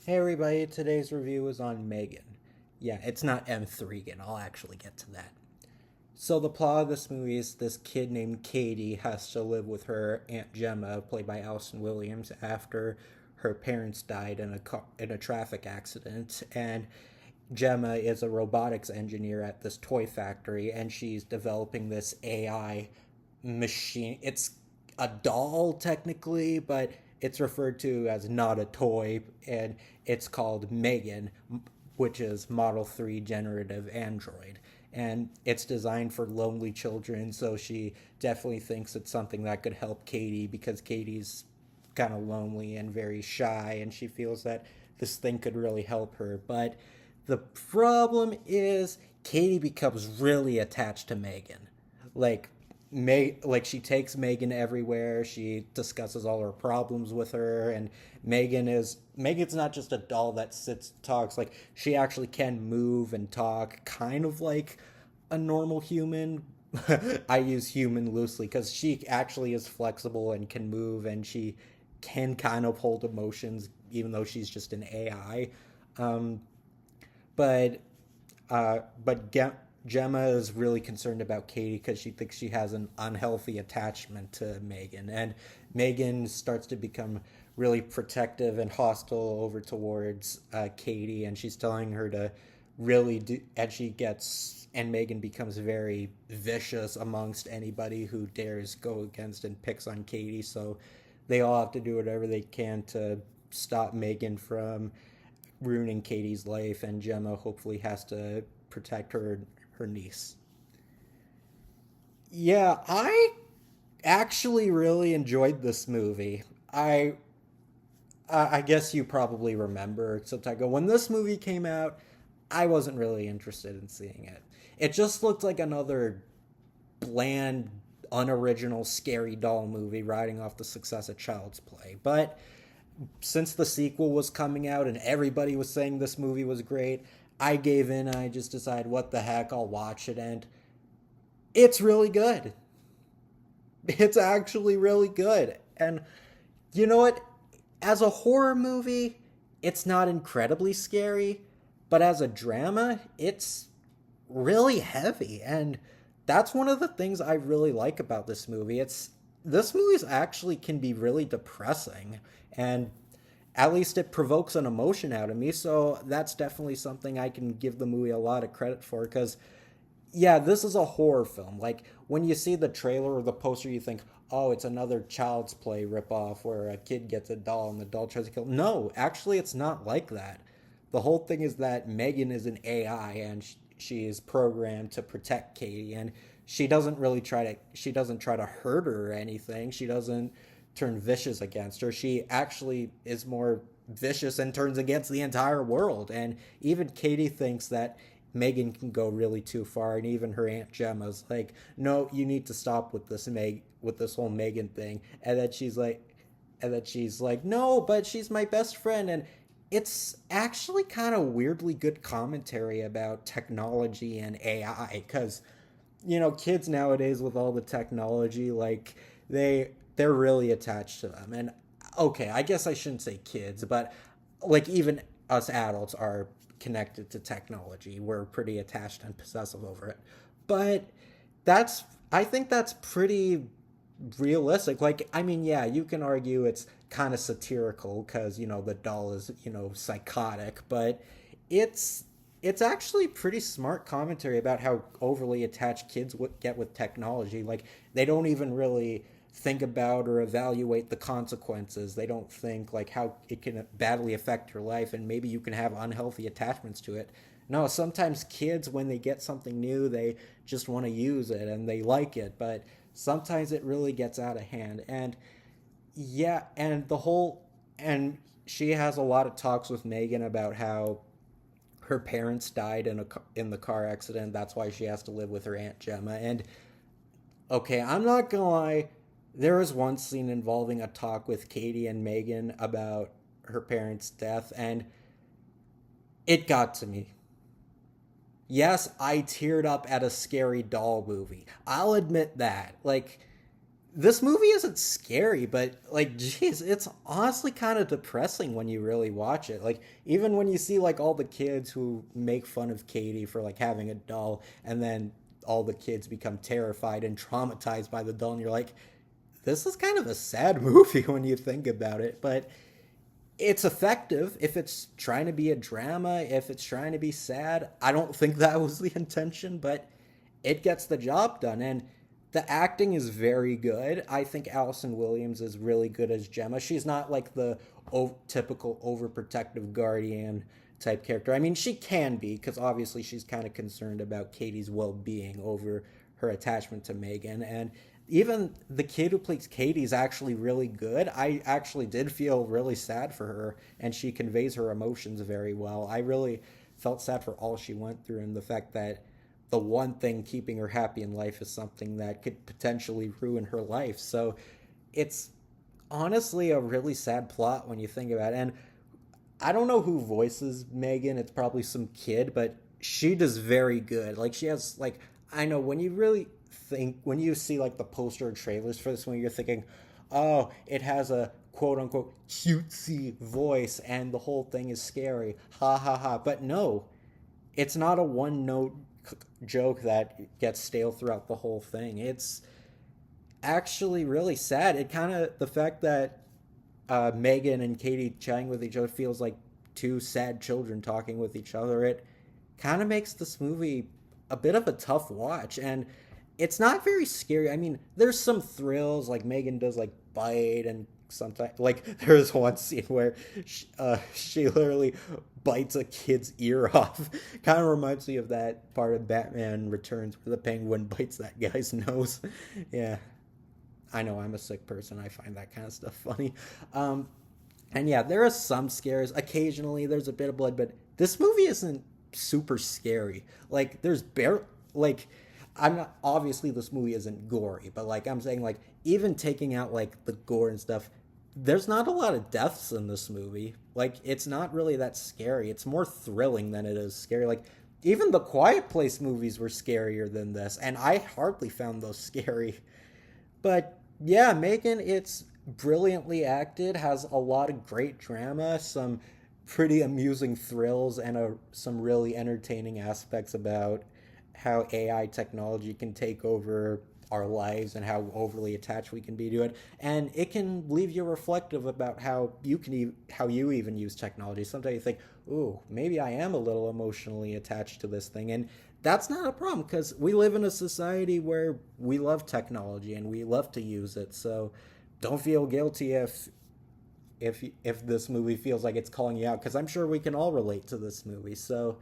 Hey everybody, today's review is on M3GAN. Yeah, it's not M3GAN, I'll actually get to that. So the plot of this movie is this kid named Katie has to live with her Aunt Gemma, played by Allison Williams, after her parents died in a traffic accident. And Gemma is a robotics engineer at this toy factory, and she's developing this AI machine. It's a doll technically, but it's referred to as not a toy, and it's called M3GAN, which is Model 3 Generative Android. And it's designed for lonely children, so she definitely thinks it's something that could help Katie because Katie's kind of lonely and very shy, and she feels that this thing could really help her. But the problem is Katie becomes really attached to M3GAN. Like like she takes M3GAN everywhere. She discusses all her problems with her, and M3GAN's not just a doll that sits talks. Like she actually can move and talk, kind of like a normal human. I use human loosely because she actually is flexible and can move, and she can kind of hold emotions, even though she's just an AI. Um, but Gemma is really concerned about Katie because she thinks she has an unhealthy attachment to M3GAN, and M3GAN starts to become really protective and hostile over towards Katie, and she's telling her to really do, and M3GAN becomes very vicious amongst anybody who dares go against and picks on Katie. So they all have to do whatever they can to stop M3GAN from ruining Katie's life, and Gemma hopefully has to protect her niece. Yeah, I actually really enjoyed this movie. I guess you probably remember some time ago when this movie came out. I wasn't really interested in seeing it. It just looked like another bland, unoriginal, scary doll movie riding off the success of Child's Play. But since the sequel was coming out and everybody was saying this movie was great, I gave in and I just decided, what the heck, I'll watch it. And it's really good. It's actually really good. And you know what? As a horror movie, it's not incredibly scary, but as a drama, it's really heavy. And that's one of the things I really like about this movie. It's this movie actually can be really depressing, and at least it provokes an emotion out of me. So that's definitely something I can give the movie a lot of credit for because yeah, this is a horror film. Like when you see the trailer or the poster, you think, "Oh, it's another Child's Play ripoff where a kid gets a doll and the doll tries to kill." No, actually, it's not like that. The whole thing is that M3GAN is an AI and she is programmed to protect Katie, and she doesn't really try to. She doesn't try to hurt her or anything. She doesn't turn vicious against her. She actually is more vicious and turns against the entire world. And even Katie thinks that M3GAN can go really too far, and even her Aunt Gemma's like, "No, you need to stop with this whole M3GAN thing." And then she's like, "No, but she's my best friend." And it's actually kind of weirdly good commentary about technology and AI because kids nowadays with all the technology, like they're really attached to them. And okay, I guess I shouldn't say kids, but like even us adults are connected to technology. We're pretty attached and possessive over it. But that's I think that's pretty realistic. Like, I mean, yeah, you can argue it's kind of satirical because the doll is psychotic, but it's it's actually pretty smart commentary about how overly attached kids get with technology. Like they don't even really think about or evaluate the consequences. They don't think like how it can badly affect your life and maybe you can have unhealthy attachments to it. No, sometimes kids when they get something new, they just want to use it and they like it, but sometimes it really gets out of hand. And yeah, and she has a lot of talks with M3GAN about how her parents died in the car accident. That's why she has to live with her Aunt Gemma. And okay, I'm not gonna lie, there was one scene involving a talk with Katie and M3GAN about her parents' death, and it got to me. Yes, I teared up at a scary doll movie. I'll admit that. Like this movie isn't scary, but like, geez, it's honestly kind of depressing when you really watch it. Like, even when you see like all the kids who make fun of Katie for like having a doll, and then all the kids become terrified and traumatized by the doll, and you're like, this is kind of a sad movie when you think about it. But it's effective if it's trying to be a drama, if it's trying to be sad. I don't think that was the intention, but it gets the job done. And the acting is very good. I think Allison Williams is really good as Gemma. She's not like the typical overprotective guardian type character. I mean, she can be, because obviously she's kind of concerned about Katie's well being over her attachment to M3GAN. And even the kid who plays Katie is actually really good. I actually did feel really sad for her, and she conveys her emotions very well. I really felt sad for all she went through, and the fact that the one thing keeping her happy in life is something that could potentially ruin her life. So it's honestly a really sad plot when you think about it. And I don't know who voices M3GAN. It's probably some kid, but she does very good. Like, she has like, I know when you really think, when you see like the poster or trailers for this one, you're thinking, oh, it has a quote unquote cutesy voice and the whole thing is scary. Ha ha ha. But no, it's not a one note joke that gets stale throughout the whole thing. It's actually really sad. It kind of, the fact that M3GAN and Katie chatting with each other feels like two sad children talking with each other. It kind of makes this movie a bit of a tough watch, and it's not very scary. I mean, there's some thrills, like M3GAN does like bite, and sometimes like there's one scene where she literally bites a kid's ear off. Kind of reminds me of that part of Batman Returns where the penguin bites that guy's nose. Yeah, I know I'm a sick person. I find that kind of stuff funny. And yeah, there are some scares. Occasionally, there's a bit of blood, but this movie isn't super scary. Like, there's like, I'm not, obviously this movie isn't gory, but like I'm saying, like, even taking out like the gore and stuff, there's not a lot of deaths in this movie. Like, it's not really that scary. It's more thrilling than it is scary. Like, even the Quiet Place movies were scarier than this, and I hardly found those scary. But yeah, M3GAN, it's brilliantly acted, has a lot of great drama, some pretty amusing thrills, and some really entertaining aspects about how AI technology can take over our lives and how overly attached we can be to it. And it can leave you reflective about how how you even use technology. Sometimes you think, "Ooh, maybe I am a little emotionally attached to this thing," and that's not a problem because we live in a society where we love technology and we love to use it. So don't feel guilty if this movie feels like it's calling you out, because I'm sure we can all relate to this movie. So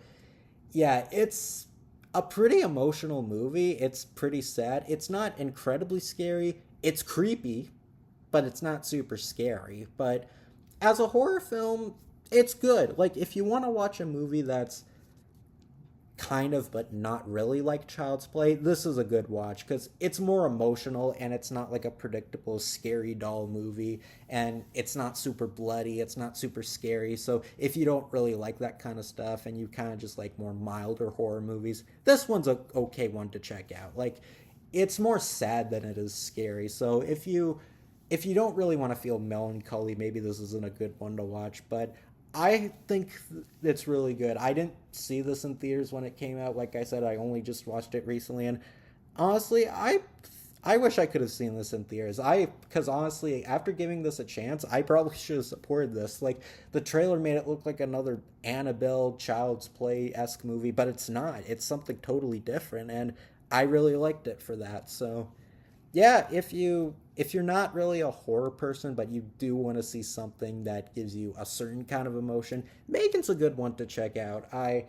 yeah, it's a pretty emotional movie. It's pretty sad. It's not incredibly scary. It's creepy, but it's not super scary. But as a horror film, it's good. Like, if you want to watch a movie that's kind of but not really like Child's Play, this is a good watch because it's more emotional and it's not like a predictable scary doll movie, and it's not super bloody, it's not super scary. So if you don't really like that kind of stuff and you kind of just like more milder horror movies, this one's a okay one to check out. Like, it's more sad than it is scary. So if you don't really want to feel melancholy, maybe this isn't a good one to watch. But I think it's really good. I didn't see this in theaters when it came out. Like I said, I only just watched it recently, and honestly, I wish I could have seen this in theaters. Because honestly, after giving this a chance, I probably should have supported this. Like, the trailer made it look like another Annabelle Child's Play esque movie, but it's not. It's something totally different, and I really liked it for that. So yeah, if you're not really a horror person, but you do want to see something that gives you a certain kind of emotion, M3GAN's a good one to check out. I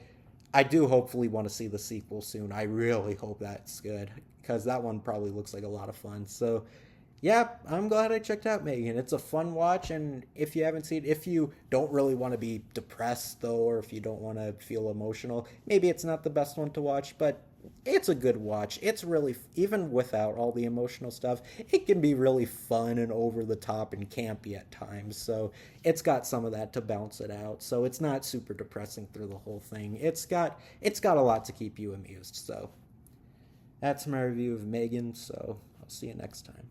do hopefully want to see the sequel soon. I really hope that's good because that one probably looks like a lot of fun. So yeah, I'm glad I checked out M3GAN. It's a fun watch, and if you haven't seen, if you don't really want to be depressed though, or if you don't want to feel emotional, maybe it's not the best one to watch, but it's a good watch. It's really, even without all the emotional stuff, it can be really fun and over the top and campy at times. So it's got some of that to balance it out. So it's not super depressing through the whole thing. It's got a lot to keep you amused. So that's my review of M3GAN. So I'll see you next time.